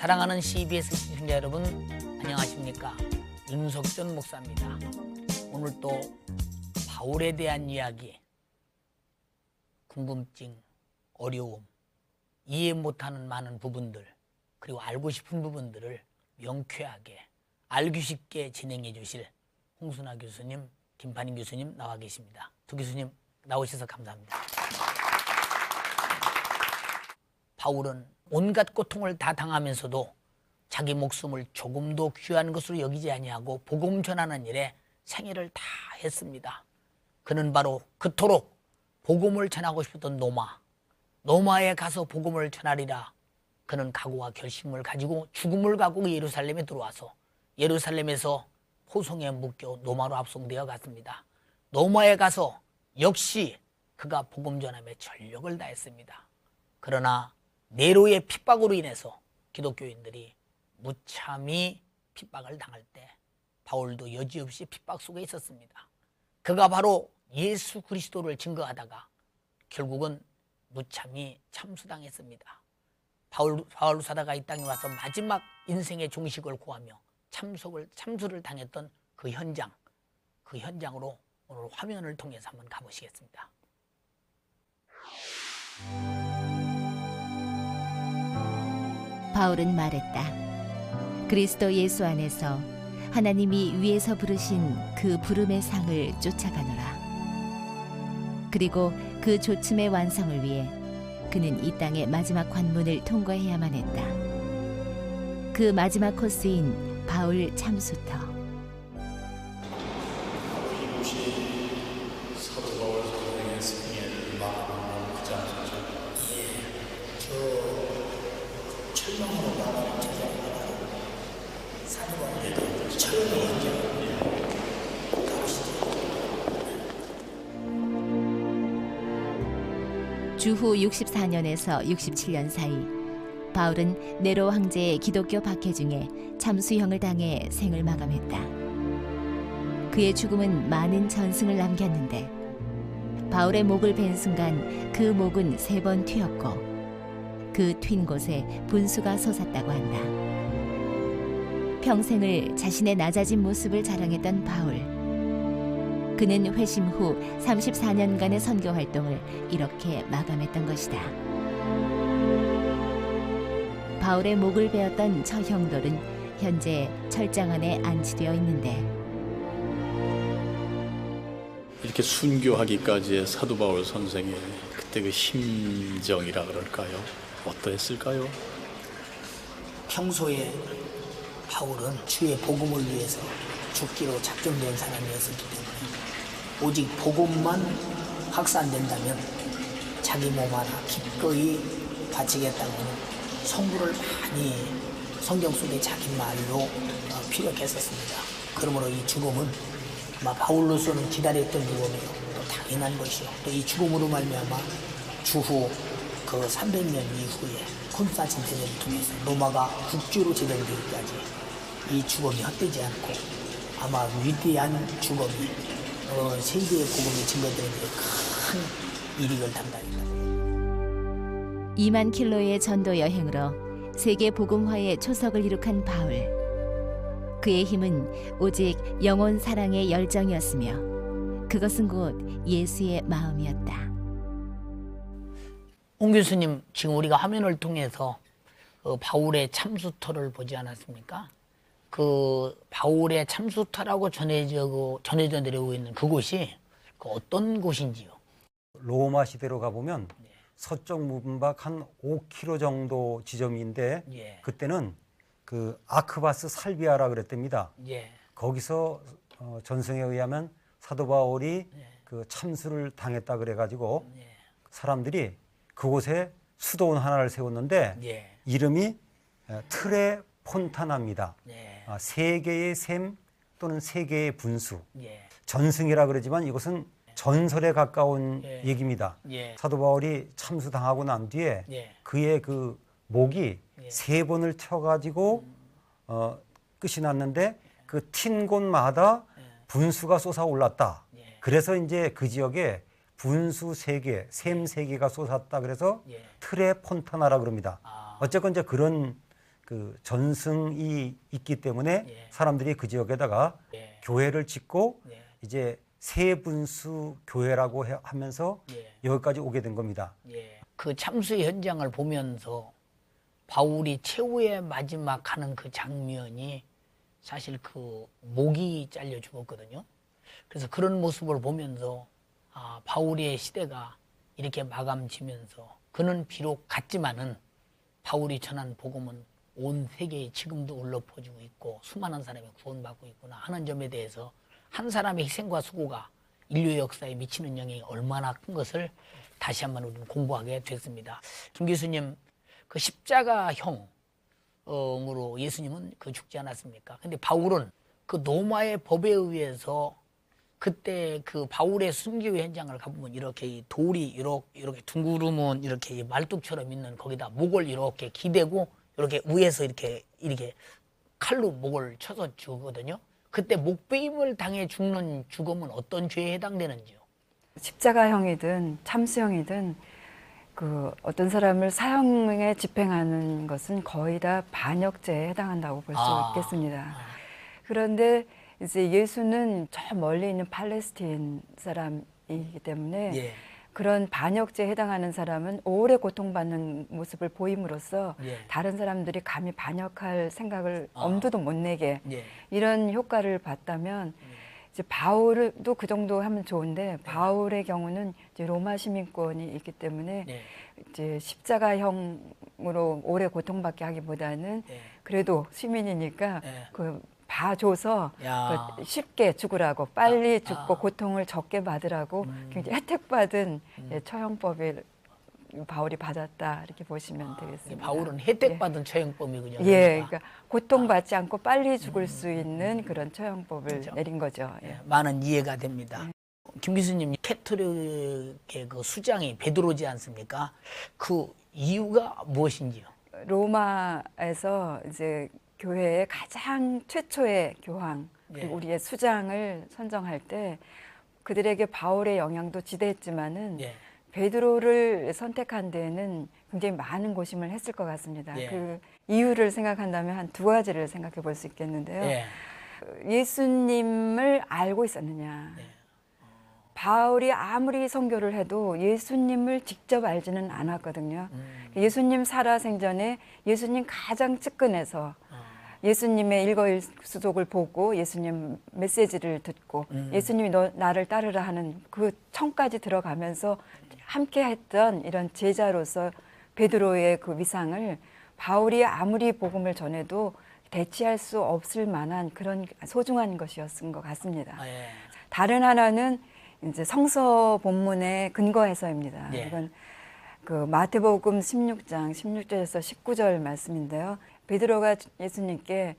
사랑하는 CBS 시청자 여러분, 안녕하십니까? 윤석전 목사입니다. 오늘 또 바울에 대한 이야기, 궁금증, 어려움, 이해 못하는 많은 부분들, 그리고 알고 싶은 부분들을 명쾌하게 알기 쉽게 진행해 주실 홍순아 교수님, 김판인 교수님 나와 계십니다. 두 교수님 나오셔서 감사합니다. 바울은 온갖 고통을 다 당하면서도 자기 목숨을 조금도 귀한 것으로 여기지 아니하고 복음 전하는 일에 생애를 다 했습니다. 그는 바로 그토록 복음을 전하고 싶었던 노마에 가서 복음을 전하리라. 그는 각오와 결심을 가지고 죽음을 가고 예루살렘에 들어와서 예루살렘에서 포송에 묶여 노마로 압송되어 갔습니다. 노마에 가서 역시 그가 복음 전함에 전력을 다했습니다. 그러나 네로의 핍박으로 인해서 기독교인들이 무참히 핍박을 당할 때 바울도 여지없이 핍박 속에 있었습니다. 그가 바로 예수 그리스도를 증거하다가 결국은 무참히 참수당했습니다. 바울 사다가 이 땅에 와서 마지막 인생의 종식을 구하며 참수를 당했던 그 현장으로 오늘 화면을 통해서 한번 가보시겠습니다. 바울은 말했다. 그리스도 예수 안에서 하나님이 위에서 부르신 그 부름의 상을 쫓아가노라. 그리고 그 조침의 완성을 위해 그는 이 땅의 마지막 관문을 통과해야만 했다. 그 마지막 코스인 바울 참수터. 이곳이 사도 바울 선생의 생애를 마감하는 그 장소죠. 철망으로 나가는 제자리가 바로 사도 바울의 철망의 현장. 가보시죠. 주후 64년에서 67년 사이 바울은 네로 황제의 기독교 박해 중에 참수형을 당해 생을 마감했다. 그의 죽음은 많은 전승을 남겼는데 바울의 목을 벤 순간 그 목은 3번 튀었고 그 튄 곳에 분수가 솟았다고 한다. 평생을 자신의 낮아진 모습을 자랑했던 바울. 그는 회심 후 34년간의 선교 활동을 이렇게 마감했던 것이다. 바울의 목을 베었던 저 형돌은 현재 철장 안에 안치되어 있는데 이렇게 순교하기까지의 사도 바울 선생의 그때 그 심정이라 그럴까요? 어떠했을까요? 평소에 바울은 주의 복음을 위해서 죽기로 작정된 사람이었기 때문에 오직 복음만 확산된다면 자기 몸 하나 기꺼이 바치겠다는 성부를 많이 성경 속에 자기 말로 피력했었습니다. 그러므로 이 죽음은 아마 바울로서는 기다렸던 죽음이요, 또 당연한 것이요, 또 이 죽음으로 말미암아 주후 그 300년 이후에 콘스탄틴 대전을 통해서 로마가 국주로 제정되기까지 이 죽음이 헛되지 않고 아마 위대한 죽음이 세계의 복음이 증거되는 데 큰 이익을 담당했다. 2만 킬로의 전도 여행으로 세계 복음화의 초석을 이룩한 바울. 그의 힘은 오직 영혼 사랑의 열정이었으며 그것은 곧 예수의 마음이었다. 홍 교수님, 지금 우리가 화면을 통해서 바울의 참수터를 보지 않았습니까? 그 바울의 참수터라고 전해져 내려오고 있는 그곳이 어떤 곳인지요? 로마 시대로 가보면 서쪽 문박 한 5km 정도 지점인데 그때는 그 아크바스 살비아라 그랬답니다. 거기서 전승에 의하면 사도 바울이 그 참수를 당했다 그래가지고 사람들이 그곳에 수도원 하나를 세웠는데 이름이 트레 폰타나입니다. 세 개의 샘 또는 세 개의 분수. 전승이라 그러지만 이것은 전설에 가까운 얘기입니다. 사도 바울이 참수당하고 난 뒤에 그의 그 목이 3번을 튀어가지고 끝이 났는데 그 튄 곳마다 분수가 솟아올랐다. 그래서 이제 그 지역에 분수 3개, 샘 3개가 솟았다. 그래서 트레 폰타나라 그럽니다. 어쨌건 이제 그런 그 전승이 있기 때문에 예. 사람들이 그 지역에다가 예. 교회를 짓고 예. 이제 세분수 교회라고 하면서 예. 여기까지 오게 된 겁니다. 예. 그 참수 현장을 보면서 바울이 최후의 마지막 하는 그 장면이 사실 그 목이 잘려 죽었거든요. 그래서 그런 모습을 보면서 바울의 시대가 이렇게 마감지면서 그는 비록 갔지만은 바울이 전한 복음은 온 세계에 지금도 울려 퍼지고 있고 수많은 사람이 구원받고 있구나 하는 점에 대해서 한 사람의 희생과 수고가 인류 역사에 미치는 영향이 얼마나 큰 것을 다시 한번 우리는 공부하게 됐습니다. 김 교수님, 그 십자가형으로 예수님은 그 죽지 않았습니까? 근데 바울은 그 로마의 법에 의해서 그때 그 바울의 순교 현장을 가보면 이렇게 이 돌이 이렇게 둥그름은 이렇게 이 말뚝처럼 있는 거기다 목을 이렇게 기대고 이렇게 위에서 이렇게 칼로 목을 쳐서 죽거든요. 그때 목베임을 당해 죽는 죽음은 어떤 죄에 해당되는지요? 십자가형이든 참수형이든 그 어떤 사람을 사형에 집행하는 것은 거의 다 반역죄에 해당한다고 볼 수 있겠습니다. 그런데 이제 예수는 저 멀리 있는 팔레스틴 사람이기 때문에 예. 그런 반역죄에 해당하는 사람은 오래 고통받는 모습을 보임으로써 예. 다른 사람들이 감히 반역할 생각을 엄두도 못 내게 예. 이런 효과를 봤다면 이제 바울도 그 정도 하면 좋은데 바울의 경우는 이제 로마 시민권이 있기 때문에 네. 이제 십자가형으로 오래 고통받게 하기보다는 네. 그래도 시민이니까 네. 그 봐줘서 야. 그 쉽게 죽으라고 빨리 죽고 고통을 적게 받으라고 굉장히 혜택받은 처형법이 바울이 받았다 이렇게 보시면 되겠습니다. 바울은 혜택받은 처형법이군요. 예, 그러니까 고통받지 않고 빨리 죽을 수 있는 그런 처형법을 그렇죠. 내린 거죠. 예. 많은 이해가 됩니다. 김 교수님, 캐토릭의 그 수장이 베드로지 않습니까? 그 이유가 무엇인지요? 로마에서 이제 교회의 가장 최초의 교황 그리고 우리의 수장을 선정할 때 그들에게 바울의 영향도 지대했지만은 예. 베드로를 선택한 데에는 굉장히 많은 고심을 했을 것 같습니다. 예. 그 이유를 생각한다면 한 두 가지를 생각해 볼 수 있겠는데요. 예. 예수님을 알고 있었느냐. 바울이 아무리 선교를 해도 예수님을 직접 알지는 않았거든요. 예수님 살아생전에 예수님 가장 측근에서 예수님의 일거일수족을 보고 예수님 메시지를 듣고 예수님이 나를 따르라 하는 그 청까지 들어가면서 함께 했던 이런 제자로서 베드로의 그 위상을 바울이 아무리 복음을 전해도 대체할 수 없을 만한 그런 소중한 것이었던 것 같습니다. 예. 다른 하나는 이제 성서 본문의 근거해서입니다. 예. 이건 그 마태복음 16장 16절에서 19절 말씀인데요. 베드로가 예수님께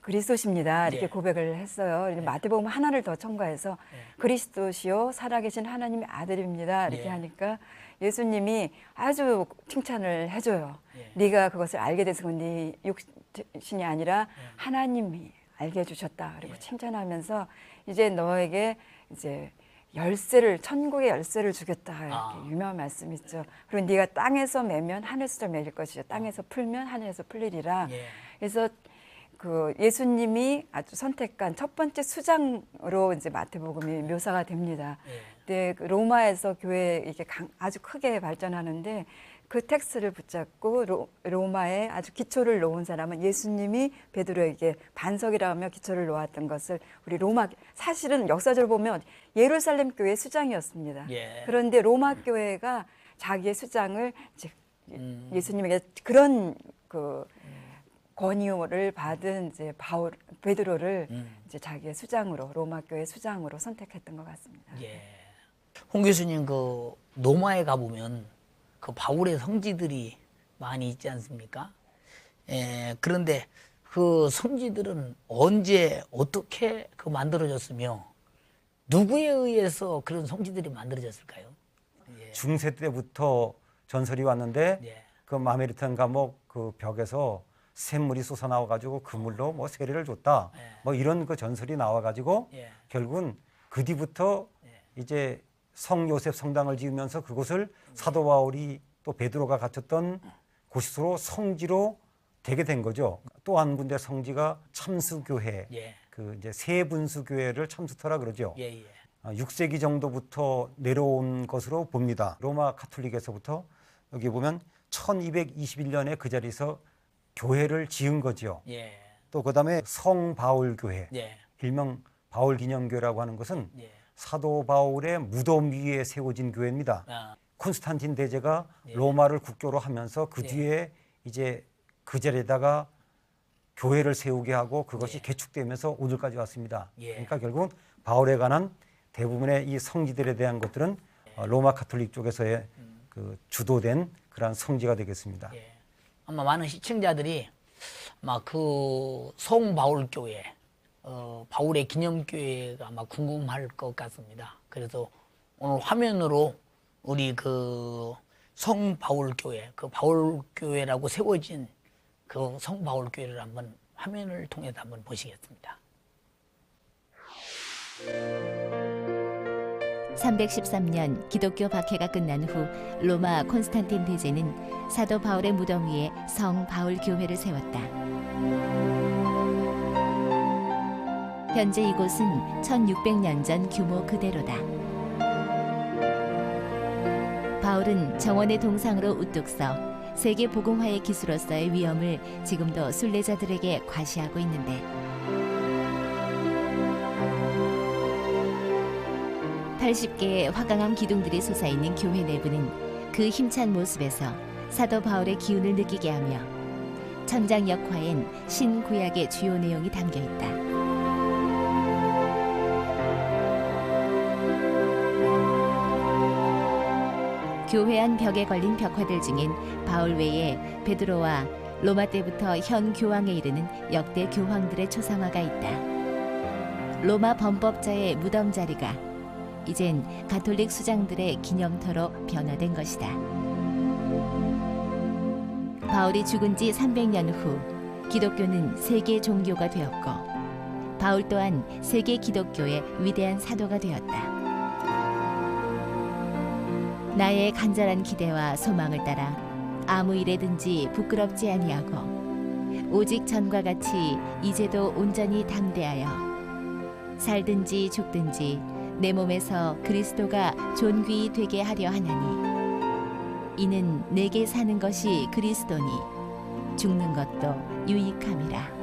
그리스도십니다 이렇게 예. 고백을 했어요. 마태복음 하나를 더 첨가해서 그리스도시요 살아계신 하나님의 아들입니다 이렇게 예. 하니까 예수님이 아주 칭찬을 해줘요. 예. 네가 그것을 알게 돼서 네 육신이 아니라 하나님이 알게 해주셨다. 그리고 칭찬하면서 이제 너에게 이제 열쇠를 천국의 열쇠를 주겠다 이렇게 유명한 말씀 있죠. 그리고 네가 땅에서 매면 하늘에서 매일 것이요 땅에서 풀면 하늘에서 풀리리라. 예. 그래서 그 예수님이 아주 선택한 첫 번째 수장으로 이제 마태복음이 묘사가 됩니다. 예. 근데 그 로마에서 교회 이게 아주 크게 발전하는데 그 텍스트를 붙잡고 로마에 아주 기초를 놓은 사람은 예수님이 베드로에게 반석이라 하며 기초를 놓았던 것을 우리 로마 사실은 역사적으로 보면 예루살렘 교회 수장이었습니다. 예. 그런데 로마 교회가 자기의 수장을 이제 예수님에게 그런 그 권유를 받은 이제 베드로를 이제 자기의 수장으로 로마 교회 수장으로 선택했던 것 같습니다. 예. 홍 교수님, 그 로마에 가보면 그 바울의 성지들이 많이 있지 않습니까? 그런데 그 성지들은 언제 어떻게 그 만들어졌으며 누구에 의해서 그런 성지들이 만들어졌을까요? 예. 중세 때부터 전설이 왔는데 예. 그 마메리탄 감옥 그 벽에서 샘물이 솟아나와 가지고 그 물로 뭐 세례를 줬다. 예. 뭐 이런 그 전설이 나와 가지고 예. 결국은 그 뒤부터 이제 성 요셉 성당을 지으면서 그곳을 사도 바울이 또 베드로가 갇혔던 곳으로 성지로 되게 된 거죠. 또 한 군데 성지가 참수교회, 예. 그 이제 세분수교회를 참수터라 그러죠. 예, 예. 6세기 정도부터 내려온 것으로 봅니다. 로마 가톨릭에서부터 여기 보면 1221년에 그 자리에서 교회를 지은 거죠. 예. 또 그다음에 성 바울 교회, 예. 일명 바울 기념교회라고 하는 것은 예. 사도 바울의 무덤 위에 세워진 교회입니다. 아, 콘스탄틴 대제가 예. 로마를 국교로 하면서 그 예. 뒤에 이제 그 자리에다가 교회를 세우게 하고 그것이 예. 개축되면서 오늘까지 왔습니다. 예. 그러니까 결국은 바울에 관한 대부분의 이 성지들에 대한 것들은 로마 가톨릭 쪽에서의 그 주도된 그러한 성지가 되겠습니다. 예. 아마 많은 시청자들이 아마 그 성바울 교회, 바울의 기념교회가 아마 궁금할 것 같습니다. 그래서 오늘 화면으로 우리 그 성바울 교회, 그 바울 교회라고 세워진 그 성바울 교회를 한번 화면을 통해서 한번 보시겠습니다. 313년 기독교 박해가 끝난 후 로마 콘스탄틴 대제는 사도 바울의 무덤 위에 성 바울 교회를 세웠다. 현재 이곳은 1600년 전 규모 그대로다. 바울은 정원의 동상으로 우뚝 서 세계 복음화의 기수로서의 위엄을 지금도 순례자들에게 과시하고 있는데 80개의 화강암 기둥들이 솟아있는 교회 내부는 그 힘찬 모습에서 사도 바울의 기운을 느끼게 하며 천장 역화엔 신구약의 주요 내용이 담겨 있다. 교회 안 벽에 걸린 벽화들 중엔 바울 외에 베드로와 로마 때부터 현 교황에 이르는 역대 교황들의 초상화가 있다. 로마 범법자의 무덤 자리가 이젠 가톨릭 수장들의 기념터로 변화된 것이다. 바울이 죽은 지 300년 후 기독교는 세계 종교가 되었고 바울 또한 세계 기독교의 위대한 사도가 되었다. 나의 간절한 기대와 소망을 따라 아무 일에든지 부끄럽지 아니하고 오직 전과 같이 이제도 온전히 담대하여 살든지 죽든지 내 몸에서 그리스도가 존귀히 되게 하려 하나니 이는 내게 사는 것이 그리스도니 죽는 것도 유익함이라.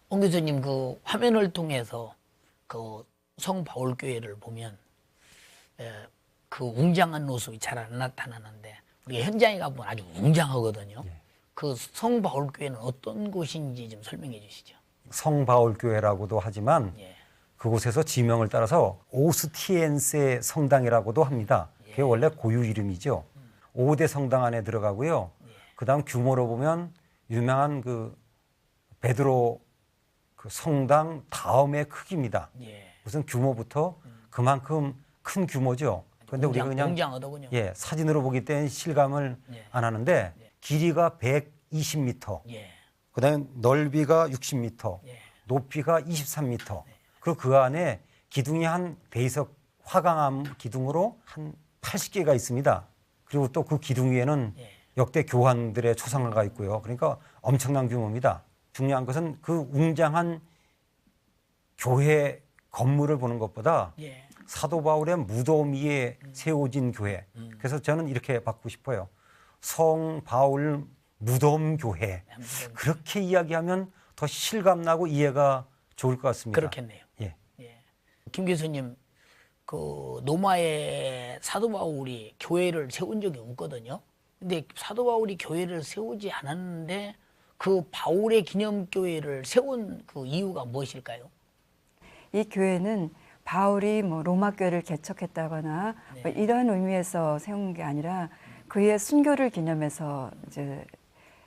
옹 교수님 그 화면을 통해서 그 성 바울 교회를 보면 그 웅장한 모습이 잘 안 나타나는데 우리가 현장에 가보면 아주 웅장하거든요. 그 성 바울 교회는 어떤 곳인지 좀 설명해 주시죠. 성 바울 교회라고도 하지만 예. 그곳에서 지명을 따라서 오스티엔세 성당이라고도 합니다. 그게 원래 고유 이름이죠. 5대 성당 안에 들어가고요. 그다음 규모로 보면 유명한 그 베드로 그 성당 다음의 크기입니다. 예. 우선 규모부터 그만큼 큰 규모죠. 그런데 우리가 그냥 웅장하더군요. 예, 사진으로 보기 때문에 실감을 예. 안 하는데 길이가 120m, 예. 그다음에 넓이가 60m, 예. 높이가 23m. 그리고 그 안에 기둥이 한 대이석 화강암 기둥으로 한 80개가 있습니다. 그리고 또 그 기둥 위에는 예. 역대 교황들의 초상화가 있고요. 그러니까 엄청난 규모입니다. 중요한 것은 그 웅장한 교회 건물을 보는 것보다 예. 사도 바울의 무덤 위에 세워진 교회. 그래서 저는 이렇게 바꾸고 싶어요. 성 바울 무덤 교회. 그렇게 이야기하면 더 실감나고 이해가 좋을 것 같습니다. 그렇겠네요. 예. 예. 김 교수님, 그 로마에 사도 바울이 교회를 세운 적이 없거든요. 근데 사도 바울이 교회를 세우지 않았는데 그 바울의 기념교회를 세운 그 이유가 무엇일까요? 이 교회는 바울이 뭐 로마 교회를 개척했다거나 뭐 이런 의미에서 세운 게 아니라 그의 순교를 기념해서 이제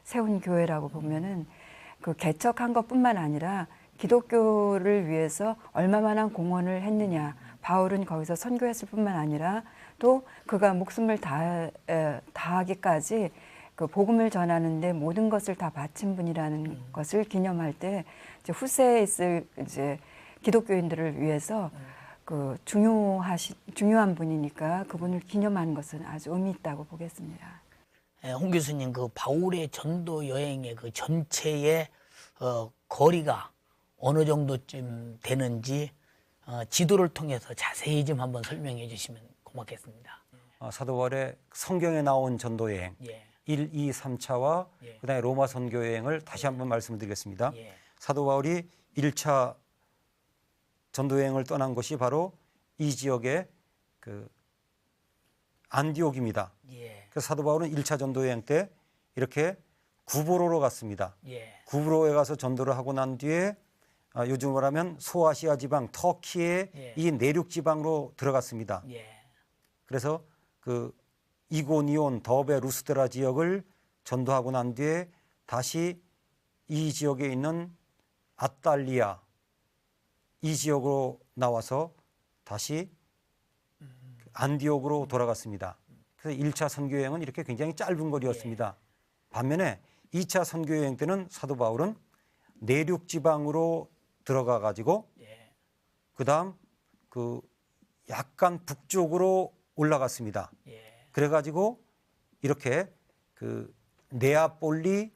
세운 교회라고 보면은 그 개척한 것뿐만 아니라 기독교를 위해서 얼마만한 공헌을 했느냐. 바울은 거기서 선교했을 뿐만 아니라 또 그가 목숨을 다하기까지 그 복음을 전하는데 모든 것을 다 바친 분이라는 것을 기념할 때 이제 후세에 있을 이제 기독교인들을 위해서 중요한 분이니까 그분을 기념하는 것은 아주 의미 있다고 보겠습니다. 홍 교수님, 그 바울의 전도 여행의 그 전체의 거리가 어느 정도쯤 되는지 지도를 통해서 자세히 좀 한번 설명해 주시면 고맙겠습니다. 사도 바울의 성경에 나온 전도 여행 예. 1, 2, 3차와 예. 그다음에 로마 선교 여행을 다시 한번 말씀을 드리겠습니다. 예. 사도 바울이 1차 전도 여행을 떠난 곳이 바로 이 지역의 그 안디옥입니다. 예. 그래서 사도 바울은 1차 전도 여행 때 이렇게 구브로로 갔습니다. 예. 구브로에 가서 전도를 하고 난 뒤에 요즘으로 하면 소아시아 지방 터키의 예. 이 내륙 지방으로 들어갔습니다. 예. 그래서 그 이고니온, 더베, 루스드라 지역을 전도하고 난 뒤에 다시 이 지역에 있는 아탈리아 이 지역으로 나와서 다시 안디옥으로 돌아갔습니다. 그래서 1차 선교여행은 이렇게 굉장히 짧은 거리였습니다. 반면에 2차 선교여행 때는 사도 바울은 내륙 지방으로 들어가 가지고 예. 그다음 그 약간 북쪽으로 올라갔습니다. 예. 그래가지고 이렇게 그 네아폴리,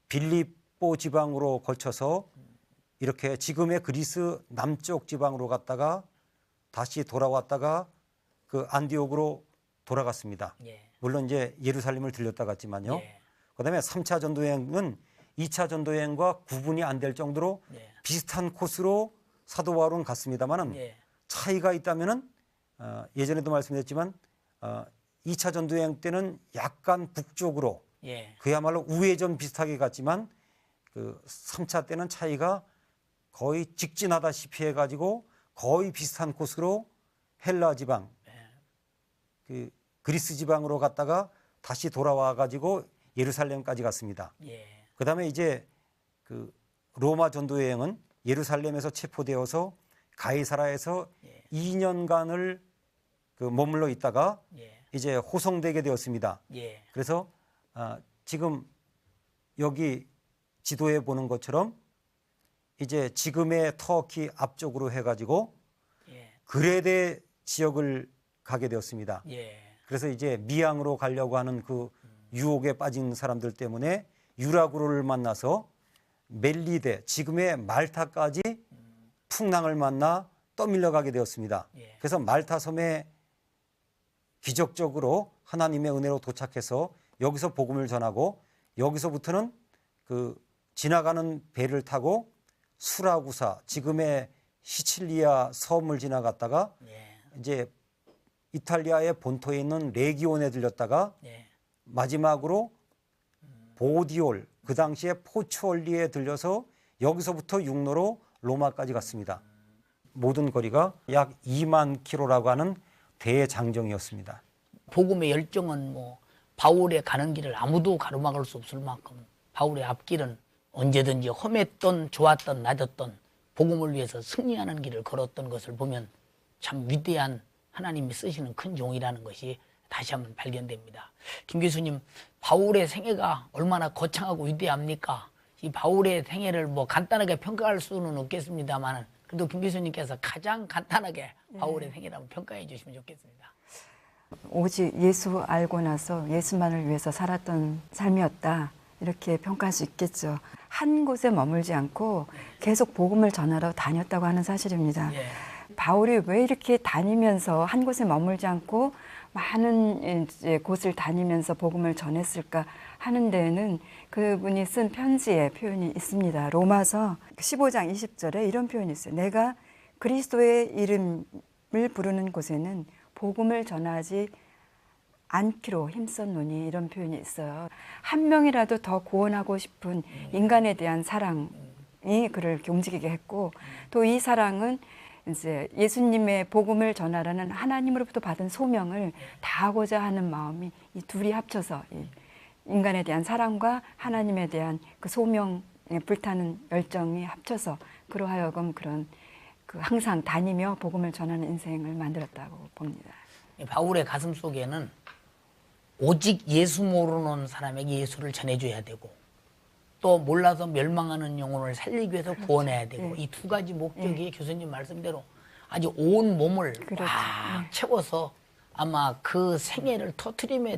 빌립보 지방으로 걸쳐서 이렇게 지금의 그리스 남쪽 지방으로 갔다가 다시 돌아왔다가 그 안디옥으로 돌아갔습니다. 예. 물론 이제 예루살렘을 들렸다 갔지만요. 예. 그다음에 3차 전도여행은 2차 전도여행과 구분이 안 될 정도로 예. 비슷한 코스로 사도 바울은 갔습니다만은 예. 차이가 있다면은 예전에도 말씀드렸지만 2차 전도여행 때는 약간 북쪽으로 예. 그야말로 우회전 비슷하게 갔지만 그 3차 때는 차이가 거의 직진하다시피 해가지고 거의 비슷한 코스로 헬라 지방, 그 그리스 지방으로 갔다가 다시 돌아와 가지고 예루살렘까지 갔습니다. 예. 그다음에 이제 그 로마 전도 여행은 예루살렘에서 체포되어서 가이사라에서 2년간을 그 머물러 있다가 예. 이제 호송되게 되었습니다. 예. 그래서 지금 여기 지도에 보는 것처럼 이제 지금의 터키 앞쪽으로 해가지고 예. 그레데 지역을 가게 되었습니다. 예. 그래서 이제 미양으로 가려고 하는 그 유혹에 빠진 사람들 때문에 유라구로를 만나서 멜리데 지금의 말타까지 풍랑을 만나 떠밀려 가게 되었습니다. 예. 그래서 말타 섬에 기적적으로 하나님의 은혜로 도착해서 여기서 복음을 전하고 여기서부터는 그 지나가는 배를 타고 수라구사 지금의 시칠리아 섬을 지나갔다가 예. 이제 이탈리아의 본토에 있는 레기온에 들렸다가 예. 마지막으로 보디올 그 당시에 포추올리에 들려서 여기서부터 육로로 로마까지 갔습니다. 모든 거리가 약 2만 킬로라고 하는 대장정이었습니다. 복음의 열정은 뭐 바울의 가는 길을 아무도 가로막을 수 없을 만큼 바울의 앞길은 언제든지 험했던 좋았던 낮았던 복음을 위해서 승리하는 길을 걸었던 것을 보면 참 위대한 하나님이 쓰시는 큰 종이라는 것이 다시 한번 발견됩니다. 김 교수님, 바울의 생애가 얼마나 거창하고 위대합니까? 이 바울의 생애를 뭐 간단하게 평가할 수는 없겠습니다만 그래도 김 교수님께서 가장 간단하게 바울의 생애를 한번 평가해 주시면 좋겠습니다. 오직 예수 알고 나서 예수만을 위해서 살았던 삶이었다. 이렇게 평가할 수 있겠죠. 한 곳에 머물지 않고 계속 복음을 전하러 다녔다고 하는 사실입니다. 예. 바울이 왜 이렇게 다니면서 한 곳에 머물지 않고 많은 이제 곳을 다니면서 복음을 전했을까 하는 데에는 그분이 쓴 편지의 표현이 있습니다. 로마서 15장 20절에 이런 표현이 있어요. 내가 그리스도의 이름을 부르는 곳에는 복음을 전하지 않기로 힘썼노니 이런 표현이 있어요. 한 명이라도 더 구원하고 싶은 인간에 대한 사랑이 그를 이렇게 움직이게 했고 또 이 사랑은 이제 예수님의 복음을 전하라는 하나님으로부터 받은 소명을 다하고자 하는 마음이 이 둘이 합쳐서 이 인간에 대한 사랑과 하나님에 대한 그 소명에 불타는 열정이 합쳐서 그로 하여금 그런 그 항상 다니며 복음을 전하는 인생을 만들었다고 봅니다. 바울의 가슴 속에는 오직 예수 모르는 사람에게 예수를 전해줘야 되고 또 몰라서 멸망하는 영혼을 살리기 위해서 구원해야 되고 이 두 가지 목적이 교수님 말씀대로 아주 온 몸을 그렇죠. 꽉 네. 채워서 아마 그 생애를 터트리며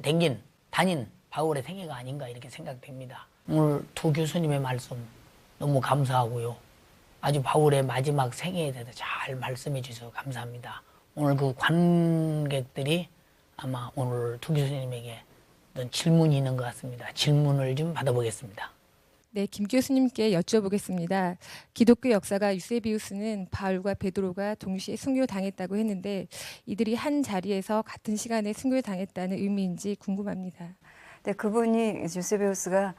다닌 바울의 생애가 아닌가 이렇게 생각됩니다. 오늘 두 교수님의 말씀 너무 감사하고요. 아주 바울의 마지막 생애에 대해서 잘 말씀해 주셔서 감사합니다. 오늘 그 관객들이 아마 오늘 두 교수님에게 어떤 질문이 있는 것 같습니다. 질문을 좀 받아보겠습니다. 네, 김 교수님께 여쭤보겠습니다. 기독교 역사가 유세비우스는 바울과 베드로가 동시에 순교당했다고 했는데 이들이 한 자리에서 같은 시간에 순교당했다는 의미인지 궁금합니다. 근데 그분이 유세비우스가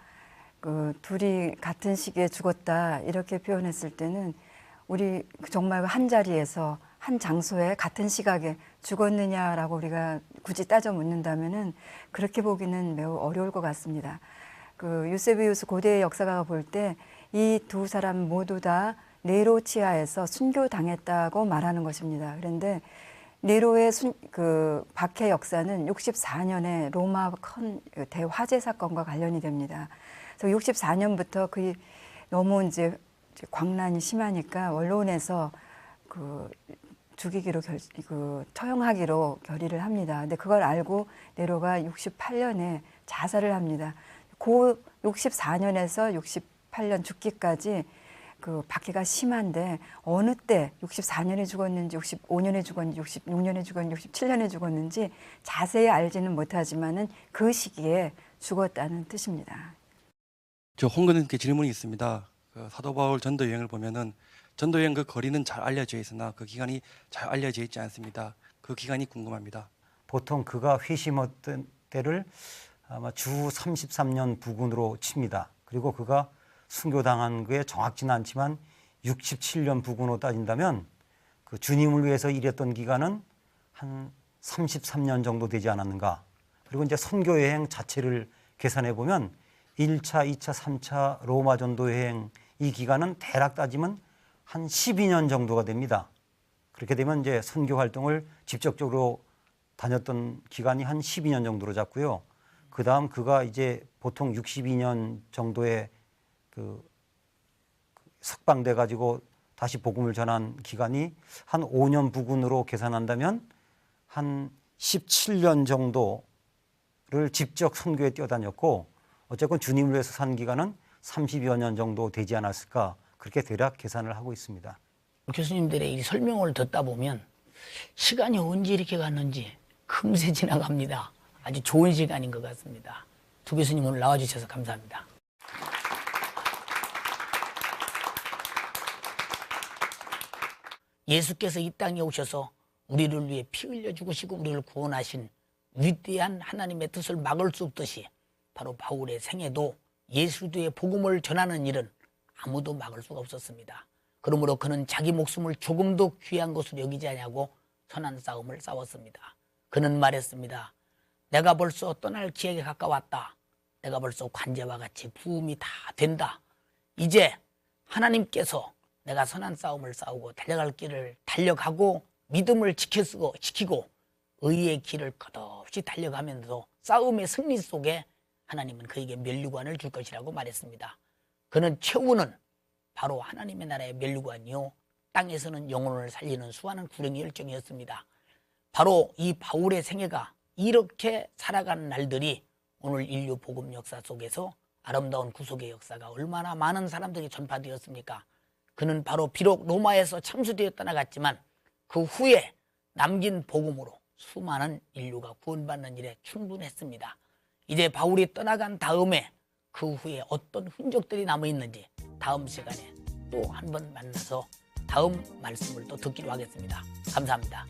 그 둘이 같은 시기에 죽었다 이렇게 표현했을 때는 우리 정말 한 자리에서 한 장소에 같은 시각에 죽었느냐라고 우리가 굳이 따져 묻는다면은 그렇게 보기는 매우 어려울 것 같습니다. 그 유세비우스 고대 역사가가 볼 때 이 두 사람 모두 다 네로 치하에서 순교당했다고 말하는 것입니다. 그런데 네로의 그 박해 역사는 64년에 로마 큰 대화재 사건과 관련이 됩니다. 그래서 64년부터 그 너무 이제 광란이 심하니까 원로원에서 그 죽이기로 처형하기로 결의를 합니다. 근데 그걸 알고 네로가 68년에 자살을 합니다. 그 64년에서 68년 죽기까지 그 박해가 심한데 어느 때 64년에 죽었는지 65년에 죽었는지 66년에 죽었는지 67년에 죽었는지 자세히 알지는 못하지만은 그 시기에 죽었다는 뜻입니다. 저 홍근님께 질문이 있습니다. 그 사도 바울 전도 여행을 보면은 전도 여행 그 거리는 잘 알려져 있으나 그 기간이 잘 알려져 있지 않습니다. 그 기간이 궁금합니다. 보통 그가 회심했던 때를 아마 주 33년 부근으로 칩니다. 그리고 그가 순교당한 그에 정확지는 않지만 67년 부근으로 따진다면 그 주님을 위해서 일했던 기간은 한 33년 정도 되지 않았는가. 그리고 이제 선교 여행 자체를 계산해 보면 1차, 2차, 3차 로마 전도 여행 이 기간은 대략 따지면 한 12년 정도가 됩니다. 그렇게 되면 이제 선교 활동을 직접적으로 다녔던 기간이 한 12년 정도로 잡고요. 그 다음 그가 이제 보통 62년 정도의 그 석방돼 가지고 다시 복음을 전한 기간이 한 5년 부근으로 계산한다면 한 17년 정도를 직접 선교에 뛰어다녔고 어쨌건 주님을 위해서 산 기간은 30여 년 정도 되지 않았을까 그렇게 대략 계산을 하고 있습니다. 교수님들의 이 설명을 듣다 보면 시간이 언제 이렇게 갔는지 금세 지나갑니다. 아주 좋은 시간인 것 같습니다. 두 교수님 오늘 나와주셔서 감사합니다. 예수께서 이 땅에 오셔서 우리를 위해 피 흘려 죽으시고 우리를 구원하신 위대한 하나님의 뜻을 막을 수 없듯이 바로 바울의 생애도 예수도의 복음을 전하는 일은 아무도 막을 수가 없었습니다. 그러므로 그는 자기 목숨을 조금도 귀한 것으로 여기지 아니하고 선한 싸움을 싸웠습니다. 그는 말했습니다. 내가 벌써 떠날 기회에 가까웠다. 내가 벌써 관제와 같이 부음이 다 된다. 이제 하나님께서 내가 선한 싸움을 싸우고 달려갈 길을 달려가고 믿음을 지키고 의의 길을 끝없이 달려가면서 싸움의 승리 속에 하나님은 그에게 면류관을 줄 것이라고 말했습니다. 그는 최후는 바로 하나님의 나라의 면류관이요 땅에서는 영혼을 살리는 수많은 구령의 열정이었습니다. 바로 이 바울의 생애가 이렇게 살아가는 날들이 오늘 인류 복음 역사 속에서 아름다운 구속의 역사가 얼마나 많은 사람들이 전파되었습니까? 그는 바로 비록 로마에서 참수되어 떠나갔지만 그 후에 남긴 복음으로 수많은 인류가 구원받는 일에 충분했습니다. 이제 바울이 떠나간 다음에 그 후에 어떤 흔적들이 남아있는지 다음 시간에 또 한 번 만나서 다음 말씀을 또 듣기로 하겠습니다. 감사합니다.